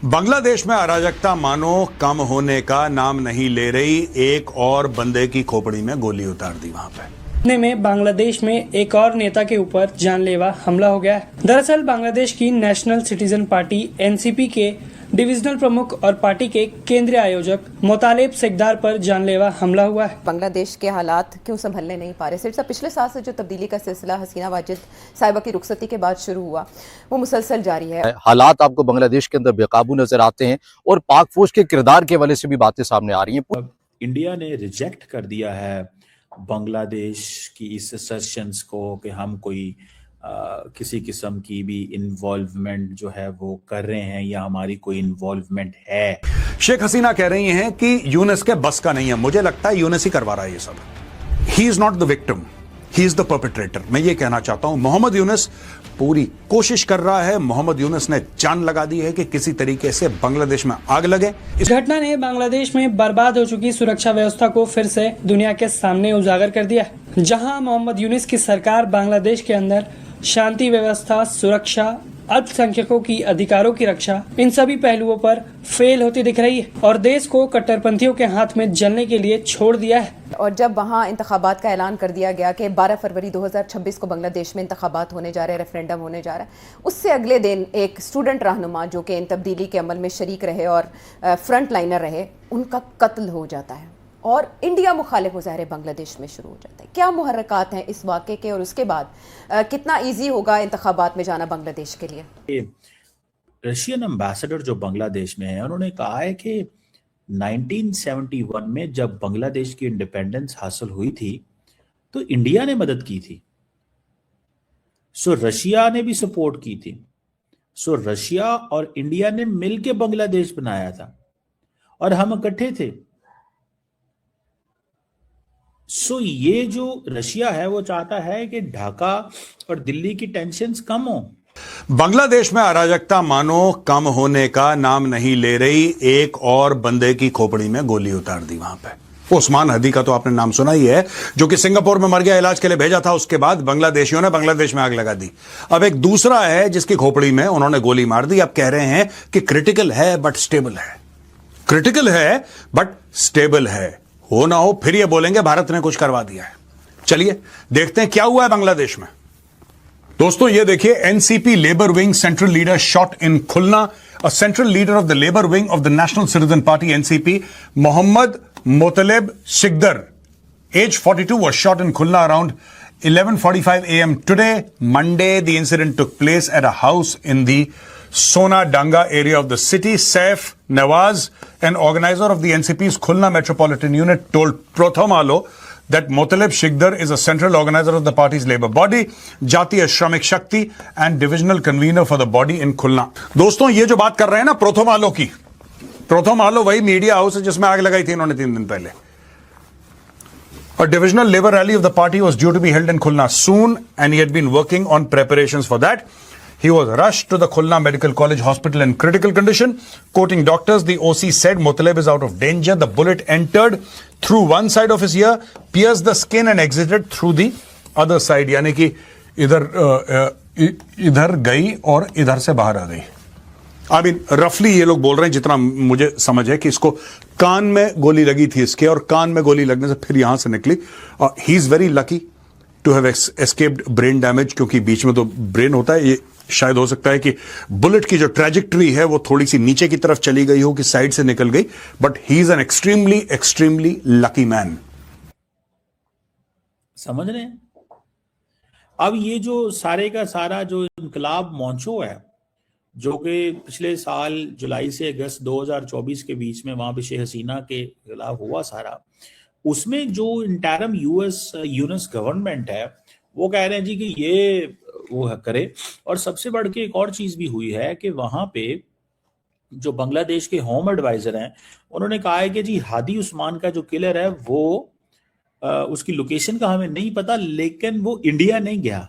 बांग्लादेश में अराजकता मानो कम होने का नाम नहीं ले रही। एक और बंदे की खोपड़ी में गोली उतार दी वहां पे। इतने में बांग्लादेश में एक और नेता के ऊपर जानलेवा हमला हो गया है। दरअसल बांग्लादेश की नेशनल सिटीजन पार्टी एनसीपी के डिविजनल प्रमुख और पार्टी के केंद्रीय आयोजक मोतालेब शेखदार पर जानलेवा हमला हुआ है। बांग्लादेश के हालात क्यों संभलने नहीं पा रहे? सिर्फ पिछले साल से जो तब्दीली का सिलसिला हसीना वाजिद साहिबा की रुखसती के बाद शुरू हुआ, वो मुसलसल जारी है। हालात आपको बांग्लादेश के अंदर बेकाबू नजर आते हैं और पाक फौज के किरदार के वजह से भी बातें सामने आ रही हैं। इंडिया ने रिजेक्ट कर दिया है बांग्लादेश की इस असर्शंस को कि हम कोई किसी किस्म की भी इन्वॉल्वमेंट जो है वो कर रहे हैं या हमारी कोई इन्वॉल्वमेंट है। शेख हसीना कह रही हैं कि यूनिस के बस का नहीं है। मुझे लगता है यूनिस ही करवा रहा है ये सब। He is not the victim, he is the perpetrator. मैं ये कहना चाहता हूं, मोहम्मद यूनिस पूरी कोशिश कर रहा है। मोहम्मद यूनिस ने जान लगा दी है कि किसी तरीके से बांग्लादेश में आग लगे। इस घटना ने बांग्लादेश में बर्बाद हो चुकी सुरक्षा व्यवस्था को फिर से दुनिया के सामने उजागर कर दिया। जहां मोहम्मद यूनिस की सरकार बांग्लादेश के अंदर शांति व्यवस्था, सुरक्षा, अल्पसंख्यकों की अधिकारों की रक्षा, इन सभी पहलुओं पर फेल होती दिख रही है और देश को कट्टरपंथियों के हाथ में जलने के लिए छोड़ दिया है। और जब वहाँ इंतखाबात का ऐलान कर दिया गया कि 12 फरवरी 2026 को बांग्लादेश में इंतखाबात होने जा रहे हैं, रेफरेंडम होने जा रहा है, उससे अगले दिन एक स्टूडेंट रहनुमा जो कि इन तब्दीली के अमल में शरीक रहे और फ्रंट लाइनर रहे, उनका कत्ल हो जाता है और इंडिया मुखालिफ मुजाहरे बांग्लादेश में शुरू हो जाता है। क्या मुहर्रकात हैं इस वाक़े के और उसके बाद कितना ईजी होगा इंतखाबात में जाना बांग्लादेश के लिए? रशियन एम्बेसडर जो बांग्लादेश में है, उन्होंने कहा है कि 1971 में जब बांग्लादेश की इंडिपेंडेंस हासिल हुई थी तो इंडिया ने मदद की थी, सो रशिया ने भी सपोर्ट की थी। सो रशिया और इंडिया ने मिलकर बांग्लादेश बनाया था और हम इकट्ठे थे। सो ये जो रशिया है वो चाहता है कि ढाका और दिल्ली की टेंशन्स कम हो। बांग्लादेश में अराजकता मानो कम होने का नाम नहीं ले रही। एक और बंदे की खोपड़ी में गोली उतार दी वहां पे। उस्मान हदी का तो आपने नाम सुना ही है, जो कि सिंगापुर में मर गया, इलाज के लिए भेजा था। उसके बाद बांग्लादेशियों ने बांग्लादेश में आग लगा दी। अब एक दूसरा है जिसकी खोपड़ी में उन्होंने गोली मार दी। अब कह रहे हैं कि क्रिटिकल है बट स्टेबल है। क्रिटिकल है बट स्टेबल है। हो ना हो फिर ये बोलेंगे भारत ने कुछ करवा दिया है। चलिए देखते हैं क्या हुआ है बांग्लादेश में। दोस्तों ये देखिए, NCP labour wing central leader shot in Khulna. A central leader of the labour wing of the national citizen party NCP, Mohammad Motaleb Shekhdar, age 42, was shot in Khulna around 11:45 a.m. today, Monday. The incident took place at a house in the Sona Danga area of the city. Saif Nawaz, an organizer of the NCP's Khulna Metropolitan Unit, told Pratham Alo that Motaleb Shekhdaar is a central organizer of the party's labor body, Jatiya Shramik Shakti, and divisional convener for the body in Khulna. दोस्तों ये जो बात कर रहे हैं ना प्रथम आलो की, प्रथम आलो वही मीडिया हाउस है जिसमें आग लगाई थी इन्होंने 3 दिन पहले। A divisional labor rally of the party was due to be held in Khulna soon, and he had been working on preparations for that. He was rushed to the Khulna Medical College Hospital in critical condition. Quoting doctors, the OC said Motaleb is out of danger. The bullet entered through one side of his ear, pierced the skin and exited through the other side. यानी कि इधर गई और इधर से बाहर आ गई। I mean, रफली ये लोग बोल रहे हैं, जितना मुझे समझ है, कि इसको कान में गोली लगी थी इसके, और कान में गोली लगने से फिर यहां से निकली। He is very lucky to have escaped brain damage, क्योंकि बीच में तो ब्रेन होता है। ये शायद हो सकता है कि बुलेट की जो ट्रैजेक्टरी है वो थोड़ी सी नीचे की तरफ चली गई हो, कि साइड से निकल गई, but he is an extremely lucky man. समझ रहे हैं? अब ये जो सारे का सारा जो इनकलाब मौचो है, जो कि पिछले साल जुलाई से अगस्त 2024 के बीच में वहां पे शेख हसीना के खिलाफ हुआ सारा, उसमें जो इंटरम यूएस गवर्नमेंट है वो कह रहे हैं जी कि ये वो करे। और सबसे बढ़ के एक और चीज भी हुई है कि वहां पे जो बांग्लादेश के होम एडवाइजर हैं, उन्होंने कहा है कि जी हादी उस्मान का जो किलर है वो उसकी लोकेशन का हमें नहीं पता, लेकिन वो इंडिया नहीं गया।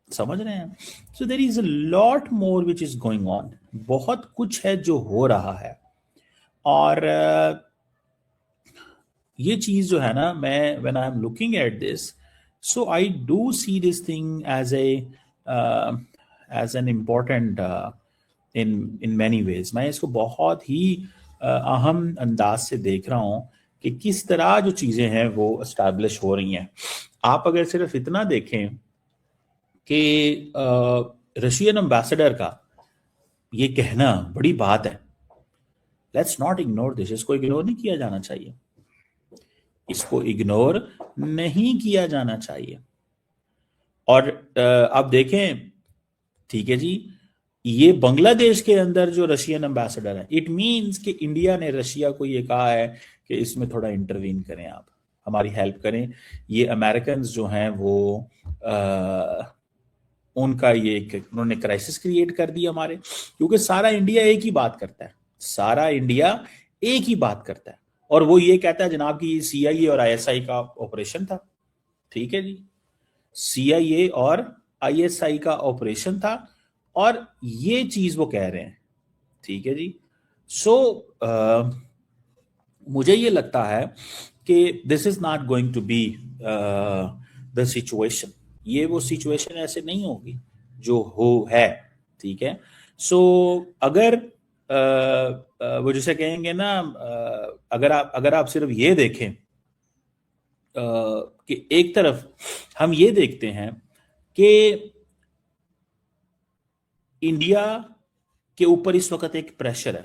समझ रहे हैं? So there is a lot more which is going on. बहुत कुछ है जो हो रहा है। और ये चीज जो है ना, मैं when I am looking at this, so I do see this thing as an important in many ways. मैं इसको बहुत ही अहम अंदाज से देख रहा हूं कि किस तरह जो चीजें हैं वो एस्टैब्लिश हो रही हैं। आप अगर सिर्फ इतना देखें कि रशियन एम्बेसडर का ये कहना बड़ी बात है, लेट्स नॉट इग्नोर दिस। इसको इग्नोर नहीं किया जाना चाहिए, इसको इग्नोर नहीं किया जाना चाहिए। और आप देखें, ठीक है जी, ये बांग्लादेश के अंदर जो रशियन एम्बेसडर है, इट मींस कि इंडिया ने रशिया को ये कहा है कि इसमें थोड़ा इंटरवीन करें, आप हमारी हेल्प करें। ये अमेरिकन जो हैं वो उनका ये उन्होंने क्राइसिस क्रिएट कर दिया हमारे, क्योंकि सारा इंडिया एक ही बात करता है, सारा इंडिया एक ही बात करता है, और वो ये कहता है जनाब कि CIA और ISI का ऑपरेशन था। ठीक है जी, CIA और ISI का ऑपरेशन था, और ये चीज वो कह रहे हैं। ठीक है जी, सो मुझे ये लगता है कि this is not going to be the situation. ये वो सिचुएशन ऐसे नहीं होगी जो है। ठीक है, सो अगर वो जिसे कहेंगे ना, अगर आप सिर्फ ये देखें कि एक तरफ हम ये देखते हैं कि इंडिया के ऊपर इस वक्त एक प्रेशर है,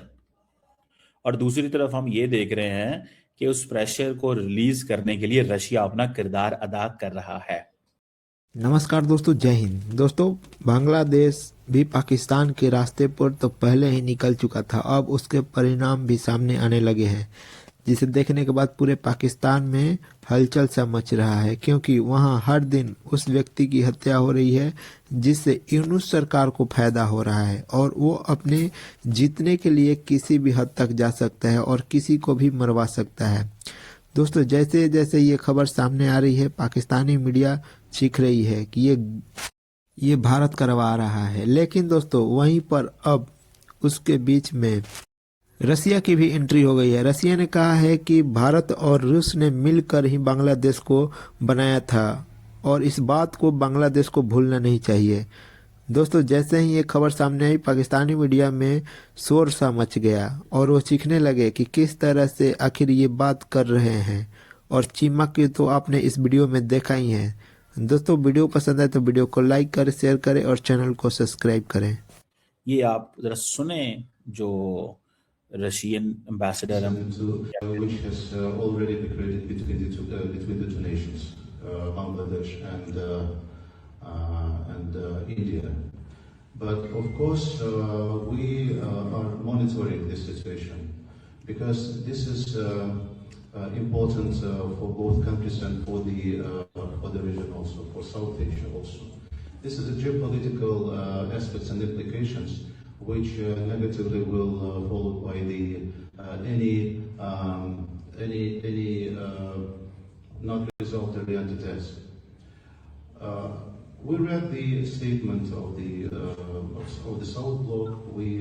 और दूसरी तरफ हम ये देख रहे हैं कि उस प्रेशर को रिलीज करने के लिए रशिया अपना किरदार अदा कर रहा है। नमस्कार दोस्तों, जय हिंद। दोस्तों, बांग्लादेश भी पाकिस्तान के रास्ते पर तो पहले ही निकल चुका था, अब उसके परिणाम भी सामने आने लगे हैं, जिसे देखने के बाद पूरे पाकिस्तान में हलचल सा मच रहा है, क्योंकि वहां हर दिन उस व्यक्ति की हत्या हो रही है जिससे यूनुस सरकार को फायदा हो रहा है, और वो अपने जीतने के लिए किसी भी हद तक जा सकता है और किसी को भी मरवा सकता है। दोस्तों, जैसे जैसे ये खबर सामने आ रही है, पाकिस्तानी मीडिया चीख रही है कि ये भारत करवा रहा है, लेकिन दोस्तों वहीं पर अब उसके बीच में रसिया की भी एंट्री हो गई है। रसिया ने कहा है कि भारत और रूस ने मिलकर ही बांग्लादेश को बनाया था, और इस बात को बांग्लादेश को भूलना नहीं चाहिए। दोस्तों, जैसे ही ये खबर सामने आई, पाकिस्तानी मीडिया में शोर सा मच गया और वो चीखने लगे कि किस तरह से आखिर ये बात कर रहे हैं, और चिमक के तो आपने इस वीडियो में देखा ही है। दोस्तों, वीडियो पसंद है तो वीडियो को लाइक करें, शेयर करें और चैनल को सब्सक्राइब करें। ये आप जरा सुने जो Russian ambassador which has already been created between the two nations, Bangladesh and India. But of course, we are monitoring this situation because this is important for both countries and for the region also, for South Asia also. This is the geopolitical aspects and implications which negatively will followed by any not result-oriented test. We read the statement of the South Bloc. We